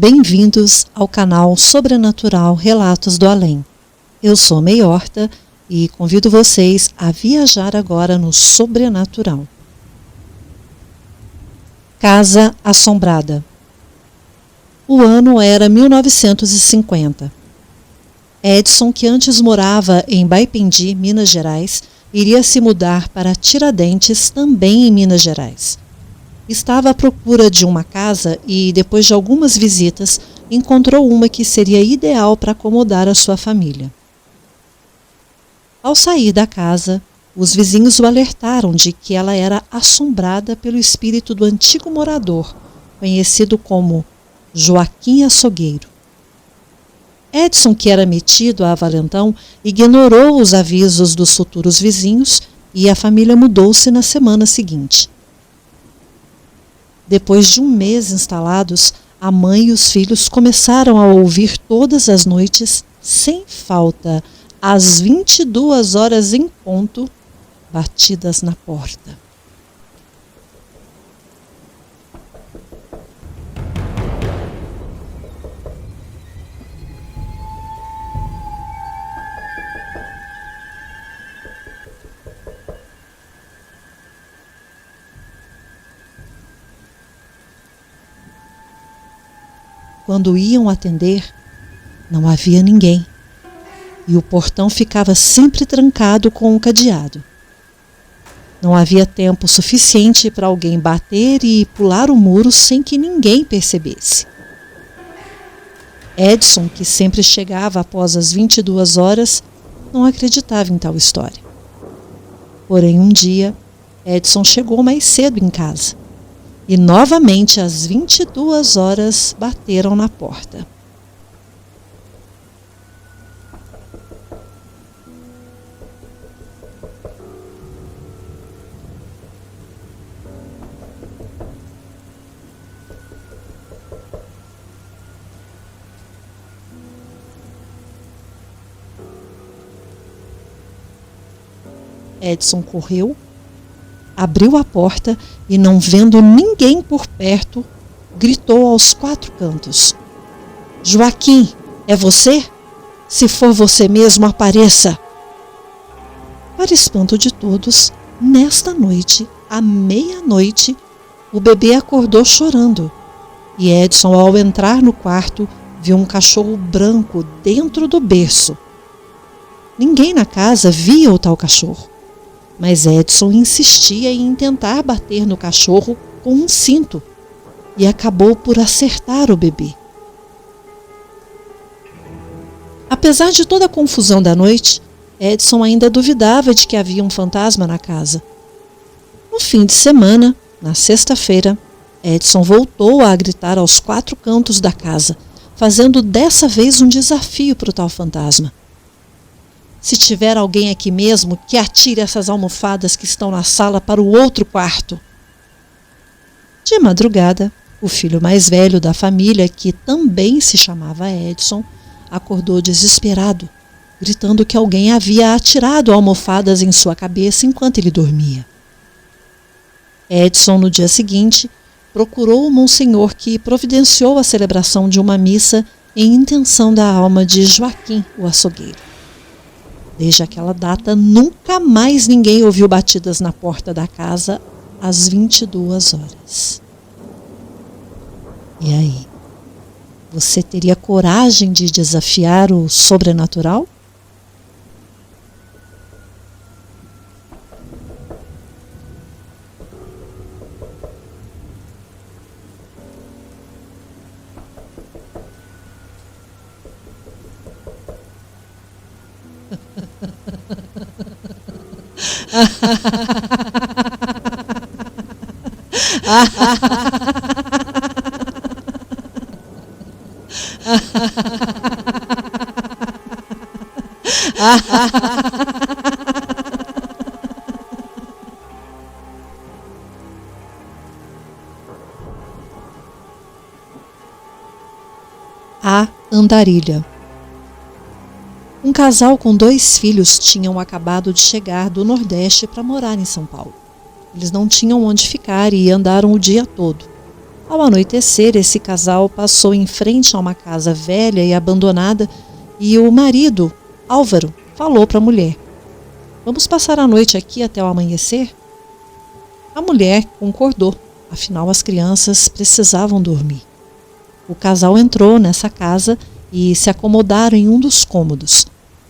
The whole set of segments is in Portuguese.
Bem-vindos ao canal Sobrenatural Relatos do Além. Eu sou May Horta e convido vocês a viajar agora no sobrenatural. Casa Assombrada. O ano era 1950. Edson, que antes morava em Baipendi, Minas Gerais, iria se mudar para Tiradentes, também em Minas Gerais. Estava à procura de uma casa e, depois de algumas visitas, encontrou uma que seria ideal para acomodar a sua família. Ao sair da casa, os vizinhos o alertaram de que ela era assombrada pelo espírito do antigo morador, conhecido como Joaquim Açougueiro. Edson, que era metido a valentão, ignorou os avisos dos futuros vizinhos e a família mudou-se na semana seguinte. Depois de um mês instalados, a mãe e os filhos começaram a ouvir todas as noites, sem falta, às 22 horas em ponto, batidas na porta. Quando iam atender, não havia ninguém, e o portão ficava sempre trancado com um cadeado. Não havia tempo suficiente para alguém bater e pular o muro sem que ninguém percebesse. Edson, que sempre chegava após as 22 horas, não acreditava em tal história. Porém, um dia, Edson chegou mais cedo em casa. E novamente às 22 horas bateram na porta. Edson correu, abriu a porta e, não vendo ninguém por perto, gritou aos 4 cantos: "Joaquim, é você? Se for você mesmo, apareça!" Para espanto de todos, nesta noite, à meia-noite, o bebê acordou chorando. E Edson, ao entrar no quarto, viu um cachorro branco dentro do berço. Ninguém na casa via o tal cachorro. Mas Edson insistia em tentar bater no cachorro com um cinto e acabou por acertar o bebê. Apesar de toda a confusão da noite, Edson ainda duvidava de que havia um fantasma na casa. No fim de semana, na sexta-feira, Edson voltou a gritar aos 4 cantos da casa, fazendo dessa vez um desafio para o tal fantasma. "Se tiver alguém aqui mesmo, que atire essas almofadas que estão na sala para o outro quarto." De madrugada, o filho mais velho da família, que também se chamava Edson, acordou desesperado, gritando que alguém havia atirado almofadas em sua cabeça enquanto ele dormia. Edson, no dia seguinte, procurou o monsenhor, que providenciou a celebração de uma missa em intenção da alma de Joaquim, o açougueiro. Desde aquela data, nunca mais ninguém ouviu batidas na porta da casa às 22 horas. E aí? Você teria coragem de desafiar o sobrenatural? A andarilha. Um casal com 2 filhos tinham acabado de chegar do Nordeste para morar em São Paulo. Eles não tinham onde ficar e andaram o dia todo. Ao anoitecer, esse casal passou em frente a uma casa velha e abandonada e o marido, Álvaro, falou para a mulher: "Vamos passar a noite aqui até o amanhecer?" A mulher concordou, afinal as crianças precisavam dormir. O casal entrou nessa casa e se acomodaram em um dos cômodos.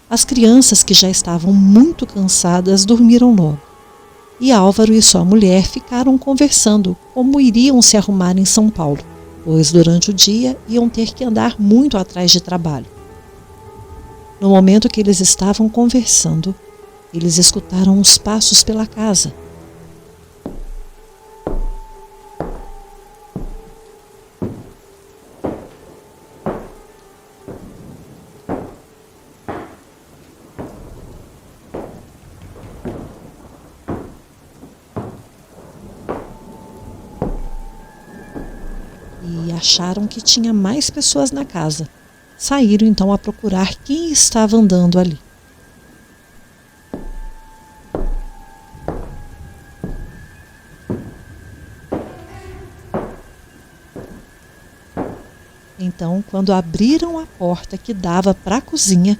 As crianças, que já estavam muito cansadas, dormiram logo. E Álvaro e sua mulher ficaram conversando como iriam se arrumar em São Paulo, pois durante o dia iam ter que andar muito atrás de trabalho. No momento que eles estavam conversando, eles escutaram uns passos pela casa. E acharam que tinha mais pessoas na casa. Saíram então a procurar quem estava andando ali. Então, quando abriram a porta que dava para a cozinha,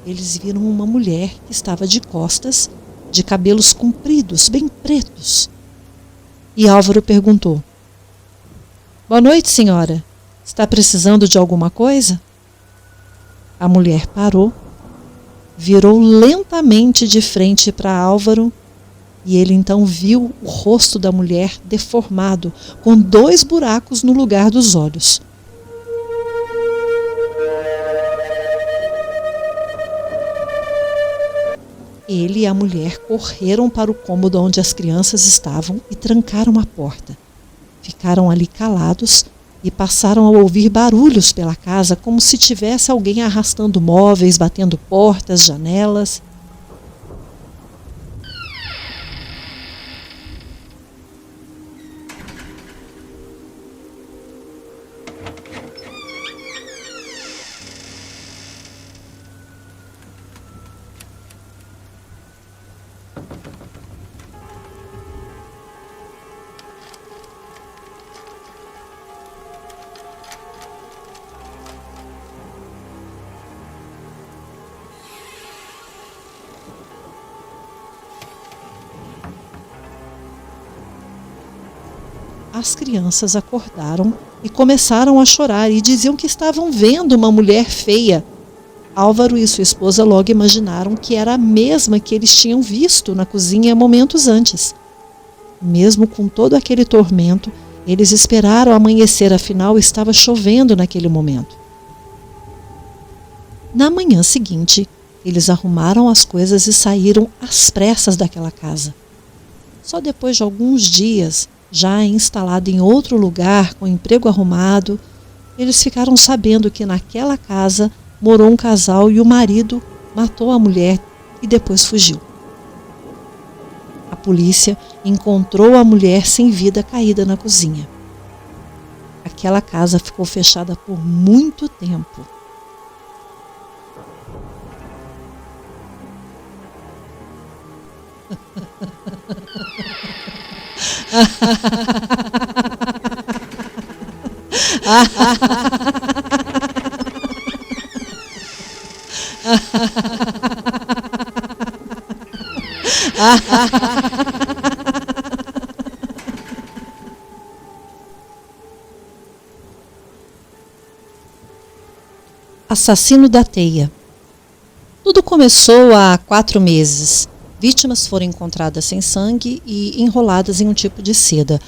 eles viram uma mulher que estava de costas, de cabelos compridos, bem pretos. E Álvaro perguntou: "Boa noite, senhora. Está precisando de alguma coisa?" A mulher parou, virou lentamente de frente para Álvaro e ele então viu o rosto da mulher deformado, com 2 buracos no lugar dos olhos. Ele e a mulher correram para o cômodo onde as crianças estavam e trancaram a porta. Ficaram ali calados e passaram a ouvir barulhos pela casa, como se tivesse alguém arrastando móveis, batendo portas, janelas. As crianças acordaram e começaram a chorar e diziam que estavam vendo uma mulher feia. Álvaro e sua esposa logo imaginaram que era a mesma que eles tinham visto na cozinha momentos antes. Mesmo com todo aquele tormento, eles esperaram amanhecer, afinal estava chovendo naquele momento. Na manhã seguinte, eles arrumaram as coisas e saíram às pressas daquela casa. Só depois de alguns dias, já instalado em outro lugar, com emprego arrumado, eles ficaram sabendo que naquela casa morou um casal e o marido matou a mulher e depois fugiu. A polícia encontrou a mulher sem vida caída na cozinha. Aquela casa ficou fechada por muito tempo. Assassino da teia. Tudo começou há 4 meses. Vítimas foram encontradas sem sangue e enroladas em um tipo de seda.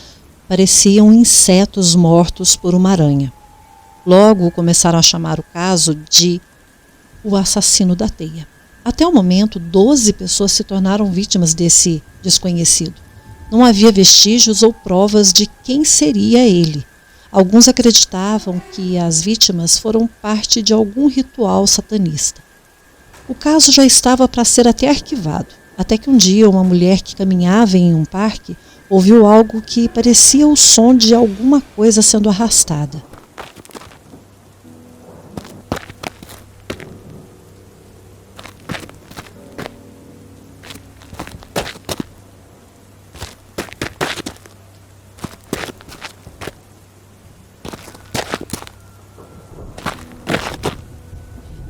Pareciam insetos mortos por uma aranha. Logo começaram a chamar o caso de o assassino da teia. Até o momento, 12 pessoas se tornaram vítimas desse desconhecido. Não havia vestígios ou provas de quem seria ele. Alguns acreditavam que as vítimas foram parte de algum ritual satanista. O caso já estava para ser até arquivado, até que um dia uma mulher que caminhava em um parque ouviu algo que parecia o som de alguma coisa sendo arrastada.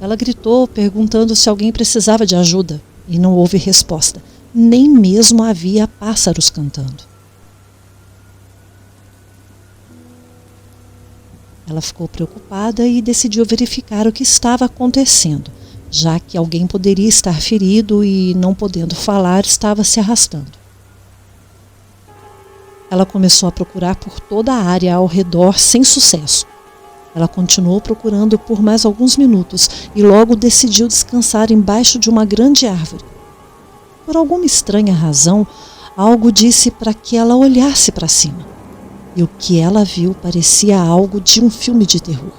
Ela gritou, perguntando se alguém precisava de ajuda, e não houve resposta. Nem mesmo havia pássaros cantando. Ela ficou preocupada e decidiu verificar o que estava acontecendo, já que alguém poderia estar ferido e, não podendo falar, estava se arrastando. Ela começou a procurar por toda a área ao redor sem sucesso. Ela continuou procurando por mais alguns minutos e logo decidiu descansar embaixo de uma grande árvore. Por alguma estranha razão, algo disse para que ela olhasse para cima. E o que ela viu parecia algo de um filme de terror.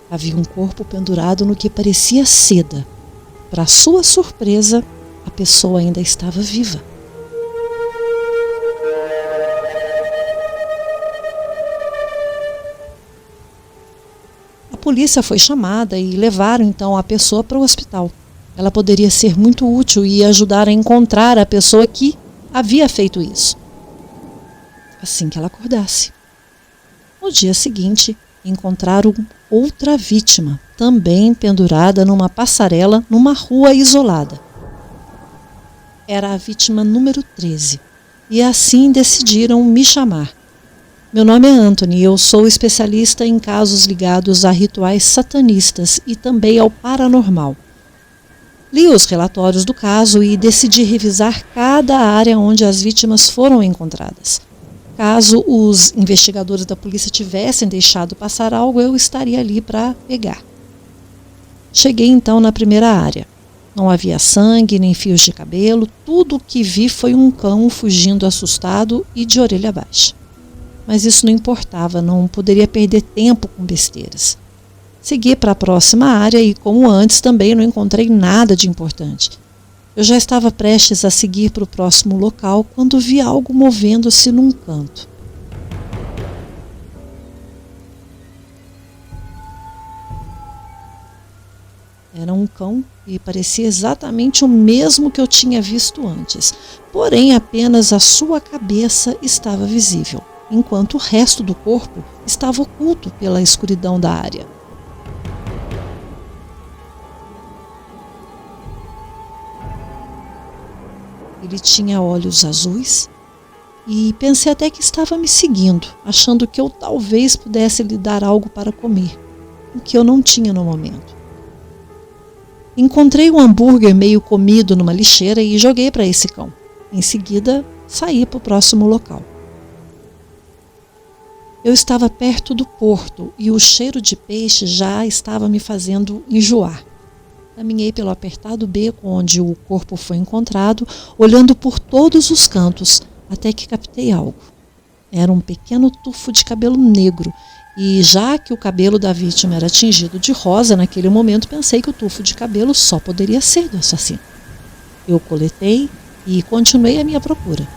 Havia um corpo pendurado no que parecia seda. Para sua surpresa, a pessoa ainda estava viva. A polícia foi chamada e levaram então a pessoa para o hospital. Ela poderia ser muito útil e ajudar a encontrar a pessoa que havia feito isso, assim que ela acordasse. No dia seguinte, encontraram outra vítima, também pendurada numa passarela numa rua isolada. Era a vítima número 13, e assim decidiram me chamar. Meu nome é Anthony e eu sou especialista em casos ligados a rituais satanistas e também ao paranormal. Li os relatórios do caso e decidi revisar cada área onde as vítimas foram encontradas. Caso os investigadores da polícia tivessem deixado passar algo, eu estaria ali para pegar. Cheguei então na primeira área. Não havia sangue nem fios de cabelo, tudo o que vi foi um cão fugindo assustado e de orelha baixa. Mas isso não importava, não poderia perder tempo com besteiras. Segui para a próxima área e, como antes, também não encontrei nada de importante. Eu já estava prestes a seguir para o próximo local quando vi algo movendo-se num canto. Era um cão e parecia exatamente o mesmo que eu tinha visto antes, porém apenas a sua cabeça estava visível, enquanto o resto do corpo estava oculto pela escuridão da área. Ele tinha olhos azuis e pensei até que estava me seguindo, achando que eu talvez pudesse lhe dar algo para comer, o que eu não tinha no momento. Encontrei um hambúrguer meio comido numa lixeira e joguei para esse cão. Em seguida, saí para o próximo local. Eu estava perto do porto e o cheiro de peixe já estava me fazendo enjoar. Caminhei pelo apertado beco onde o corpo foi encontrado, olhando por todos os cantos, até que captei algo. Era um pequeno tufo de cabelo negro, e já que o cabelo da vítima era tingido de rosa, naquele momento pensei que o tufo de cabelo só poderia ser do assassino. Eu coletei e continuei a minha procura.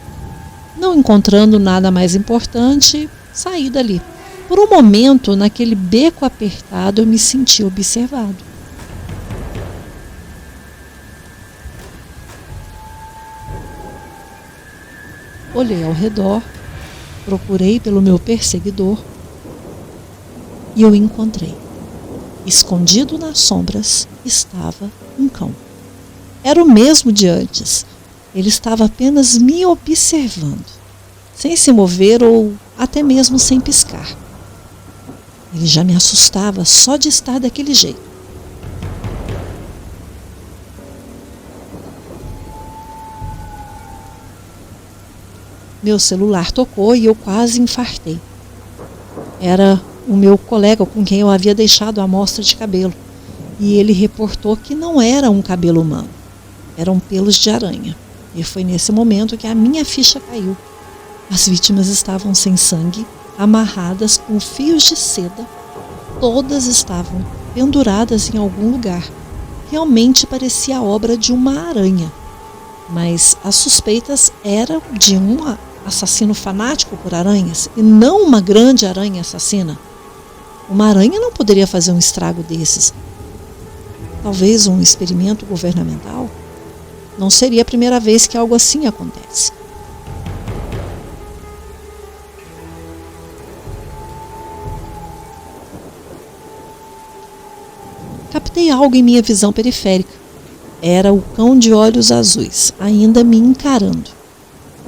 Não encontrando nada mais importante, saí dali. Por um momento, naquele beco apertado, eu me senti observado. Olhei ao redor, procurei pelo meu perseguidor e eu encontrei. Escondido nas sombras estava um cão. Era o mesmo de antes. Ele estava apenas me observando, sem se mover ou até mesmo sem piscar. Ele já me assustava só de estar daquele jeito. Meu celular tocou e eu quase infartei. Era o meu colega com quem eu havia deixado a amostra de cabelo. E ele reportou que não era um cabelo humano. Eram pelos de aranha. E foi nesse momento que a minha ficha caiu. As vítimas estavam sem sangue, amarradas com fios de seda. Todas estavam penduradas em algum lugar. Realmente parecia a obra de uma aranha. Mas as suspeitas eram de um assassino fanático por aranhas e não uma grande aranha assassina. Uma aranha não poderia fazer um estrago desses. Talvez um experimento governamental? Não seria a primeira vez que algo assim acontece. notei algo em minha visão periférica. Era o cão de olhos azuis, ainda me encarando.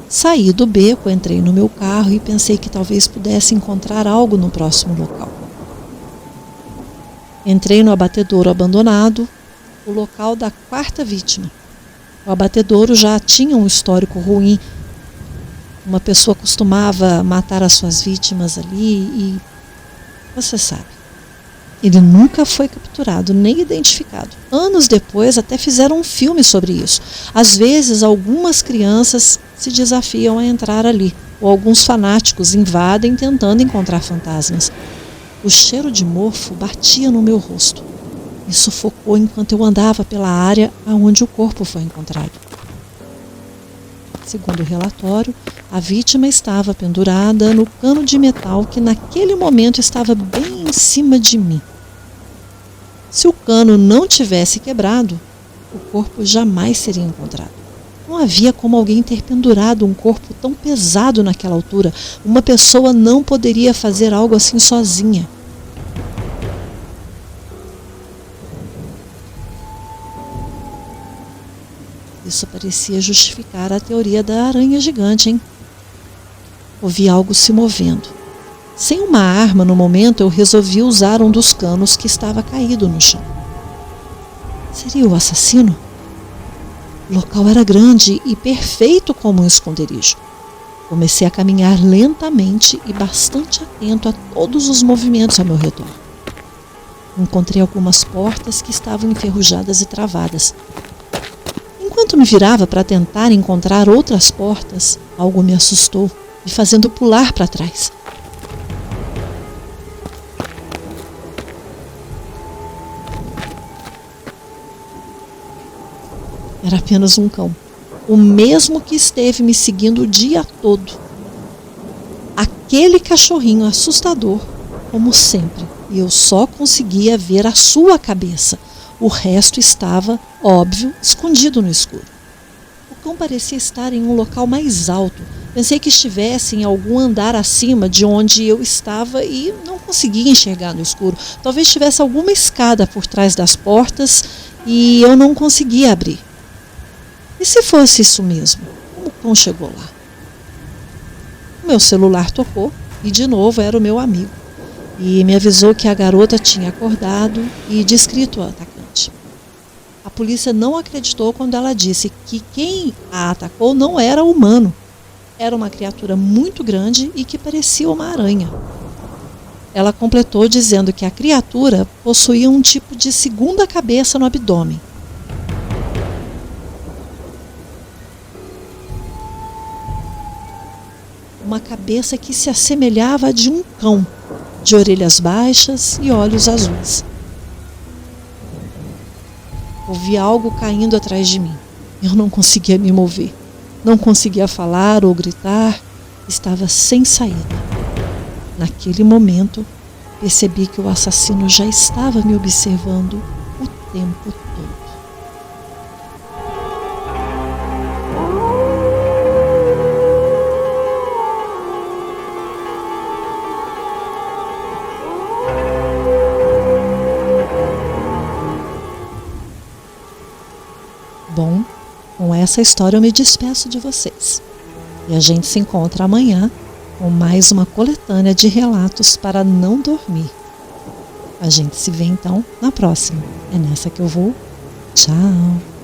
Saí do beco, entrei no meu carro e pensei que talvez pudesse encontrar algo no próximo local. Entrei no abatedouro abandonado, o local da quarta vítima. O abatedouro já tinha um histórico ruim. Uma pessoa costumava matar as suas vítimas ali e... você sabe. Ele nunca foi capturado, nem identificado. Anos depois até fizeram um filme sobre isso. Às vezes algumas crianças se desafiam a entrar ali, ou alguns fanáticos invadem tentando encontrar fantasmas. O cheiro de mofo batia no meu rosto. Me sufocou enquanto eu andava pela área onde o corpo foi encontrado. Segundo o relatório, a vítima estava pendurada no cano de metal que naquele momento estava bem em cima de mim. Se o cano não tivesse quebrado, o corpo jamais seria encontrado. Não havia como alguém ter pendurado um corpo tão pesado naquela altura. Uma pessoa não poderia fazer algo assim sozinha. Isso parecia justificar a teoria da aranha gigante, hein? Ouvi algo se movendo. Sem uma arma no momento, eu resolvi usar um dos canos que estava caído no chão. Seria o assassino? O local era grande e perfeito como um esconderijo. Comecei a caminhar lentamente e bastante atento a todos os movimentos ao meu redor. Encontrei algumas portas que estavam enferrujadas e travadas. Enquanto me virava para tentar encontrar outras portas, algo me assustou, me fazendo pular para trás. Era apenas um cão, o mesmo que esteve me seguindo o dia todo. Aquele cachorrinho assustador, como sempre, e eu só conseguia ver a sua cabeça. O resto estava, óbvio, escondido no escuro. O cão parecia estar em um local mais alto. Pensei que estivesse em algum andar acima de onde eu estava e não conseguia enxergar no escuro. Talvez tivesse alguma escada por trás das portas e eu não conseguia abrir. E se fosse isso mesmo? Como o cão chegou lá? O meu celular tocou e de novo era o meu amigo. E me avisou que a garota tinha acordado e descrito o atacante. A polícia não acreditou quando ela disse que quem a atacou não era humano. Era uma criatura muito grande e que parecia uma aranha. Ela completou dizendo que a criatura possuía um tipo de segunda cabeça no abdômen. Uma cabeça que se assemelhava à de um cão, de orelhas baixas e olhos azuis. Ouvi algo caindo atrás de mim. Eu não conseguia me mover. Não conseguia falar ou gritar. Estava sem saída. Naquele momento, percebi que o assassino já estava me observando o tempo todo. Bom, com essa história eu me despeço de vocês. E a gente se encontra amanhã com mais uma coletânea de relatos para não dormir. A gente se vê então na próxima. É nessa que eu vou. Tchau!